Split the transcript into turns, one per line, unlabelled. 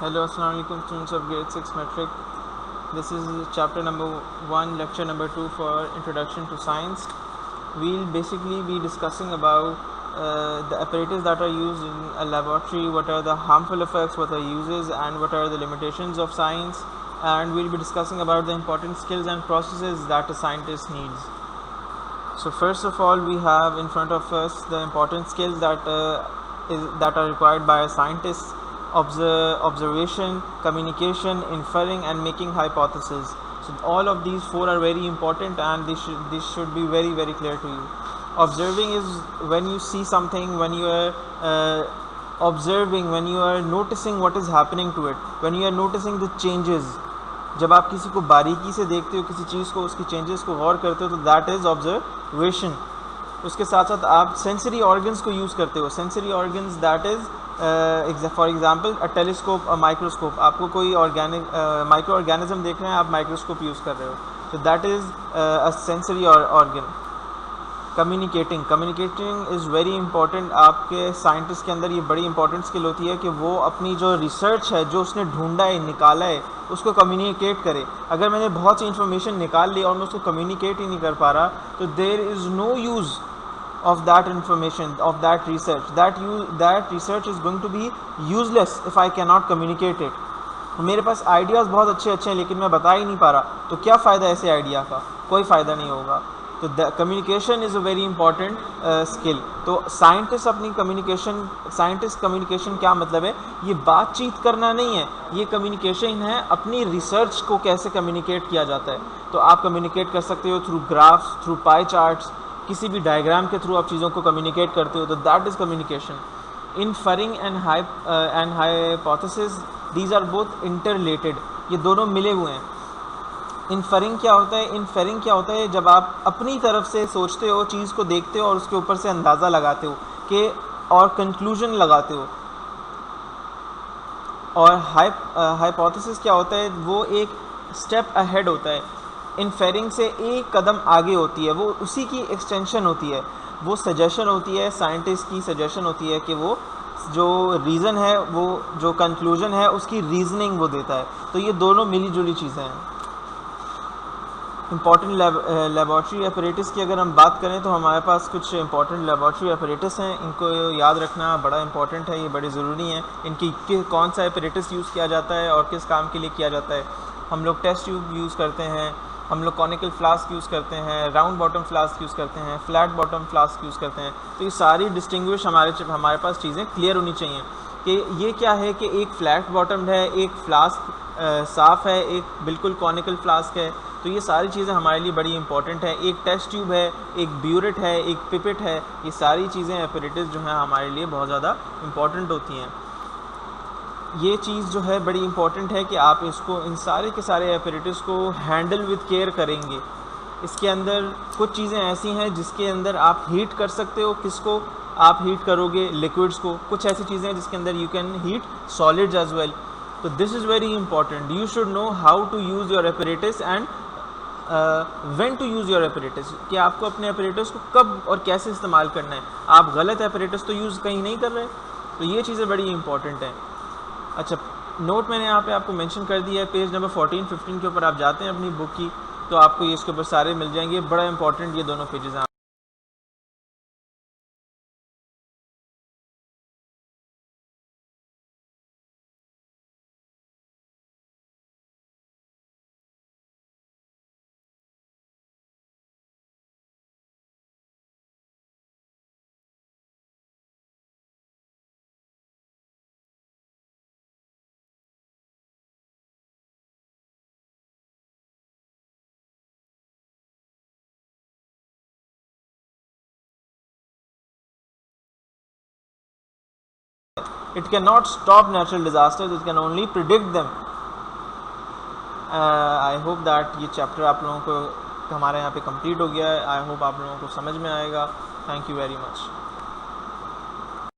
Hello, Assalamu alaikum students of grade 6 metric. This is chapter number 1, lecture number 2 for introduction to science. We'll basically be discussing about the apparatus that are used in a laboratory, what are the harmful effects, what are uses, and what are the limitations of science. And we'll be discussing about the important skills and processes that a scientist needs. So first of all, we have in front of us the important skills that are required by a scientist: observation, communication, inferring, and making hypotheses. So all of these four are very important, and this should be very clear to you. Observing is when you see something, when you are observing, when you are noticing what is happening to it, when you are noticing the changes. जब आप किसी को बारीकी से देखते हो, किसी चीज़ को, उसकी चेंजेस को गौर करते हो, तो दैट इज़ ऑब्जर्वेशन. उसके साथ साथ आप सेंसरी ऑर्गन्स को यूज़ करते हो. Sensory organs that is for example a telescope, a microscope. आपको कोई माइक्रो ऑर्गेनिज्म देख रहे हैं, आप माइक्रोस्कोप यूज़ कर रहे हो, तो that is a sensory organ. Communicating is very important. आपके साइंटिस्ट के अंदर ये बड़ी इंपॉर्टेंट स्किल होती है कि वो अपनी जो रिसर्च है, जो उसने ढूंढा है, निकाला है, उसको कम्युनिकेट करे. अगर मैंने बहुत सी इन्फॉर्मेशन निकाल ली और मैं उसको कम्युनिकेट ही नहीं कर पा रहा, तो there is no use of that information, of that research. That research is going to be useless if I cannot communicate it. मेरे पास आइडियाज़ बहुत अच्छे हैं, लेकिन मैं बता ही नहीं पा रहा, तो क्या फ़ायदा ऐसे आइडिया का? कोई फ़ायदा नहीं होगा. तो communication is a very important skill. तो साइंटिस्ट कम्युनिकेशन क्या मतलब है? ये बातचीत करना नहीं है, ये कम्युनिकेशन है अपनी रिसर्च को कैसे कम्युनिकेट किया जाता है. तो आप कम्युनिकेट कर सकते हो through graphs, through pie charts, किसी भी डायग्राम के थ्रू आप चीज़ों को कम्युनिकेट करते हो, तो that is communication. Inferring and hypothesis, these are both interrelated. ये दोनों मिले हुए हैं. इनफरिंग क्या होता है? जब आप अपनी तरफ से सोचते हो, चीज़ को देखते हो और उसके ऊपर से अंदाज़ा लगाते हो कि और कंक्लूजन लगाते हो. और हाइपोथेसिस क्या होता है? वो एक स्टेप अहेड होता है. इनफेरिंग से एक कदम आगे होती है, वो उसी की एक्सटेंशन होती है, वो सजेशन होती है, साइंटिस्ट की सजेशन होती है कि वो जो रीज़न है, वो जो कंक्लूजन है, उसकी रीजनिंग वो देता है. तो ये दोनों मिली जुली चीज़ें हैं. इंपॉर्टेंट लेबॉर्ट्री अपरेटस की अगर हम बात करें, तो हमारे पास कुछ इंपॉर्टेंट लेबॉर्ट्री अपरेटस हैं. इनको याद रखना बड़ा इंपॉर्टेंट है, ये बड़े ज़रूरी हैं. इनकी कौन सा अपरेटस यूज़ किया जाता है और किस काम के लिए किया जाता है. हम लोग टेस्ट ट्यूब यूज़ करते हैं, हम लोग कॉनिकल फ्लास्क यूज़ करते हैं, राउंड बॉटम फ्लास्क यूज़ करते हैं, फ्लैट बॉटम फ्लास्क यूज़ करते हैं. तो ये सारी डिस्टिंग्विश हमारे पास चीज़ें क्लियर होनी चाहिए कि ये क्या है, कि एक फ्लैट बॉटम है, एक फ्लास्क साफ़ है, एक बिल्कुल कॉनिकल फ्लास्क है. तो ये सारी चीज़ें हमारे लिए बड़ी इंपॉर्टेंट है. एक टेस्ट ट्यूब है, एक ब्यूरेट है, एक पिपेट है. ये सारी चीज़ें अपरेटस जो हैं हमारे लिए बहुत ज़्यादा इंपॉर्टेंट होती हैं. ये चीज़ जो है बड़ी इंपॉर्टेंट है कि आप इसको, इन सारे के सारे अपरेटस को हैंडल विद केयर करेंगे. इसके अंदर कुछ चीज़ें ऐसी हैं जिसके अंदर आप हीट कर सकते हो. किसको आप हीट करोगे? लिक्विड्स को. कुछ ऐसी चीज़ें हैं जिसके अंदर you can heat solids as well. तो this is very important. You should know how to use your apparatus and when to use your apparatus, कि आपको अपने अपरेटस को कब और कैसे इस्तेमाल करना है. आप गलत अपरेटस तो यूज़ कहीं नहीं कर रहे. तो ये चीज़ें बड़ी इंपॉर्टेंट हैं. अच्छा, नोट मैंने यहाँ पे आपको मेंशन कर दिया है. पेज नंबर 14-15 के ऊपर आप जाते हैं अपनी बुक की, तो आपको ये इसके ऊपर सारे मिल जाएंगे. बड़ा इंपॉर्टेंट ये दोनों पेजेस हैं. It cannot stop natural disasters, it can only predict them. I hope that ये चैप्टर आप लोगों को हमारे यहाँ पे कंप्लीट हो गया है. आई होप आप लोगों को समझ में आएगा. Thank you very much.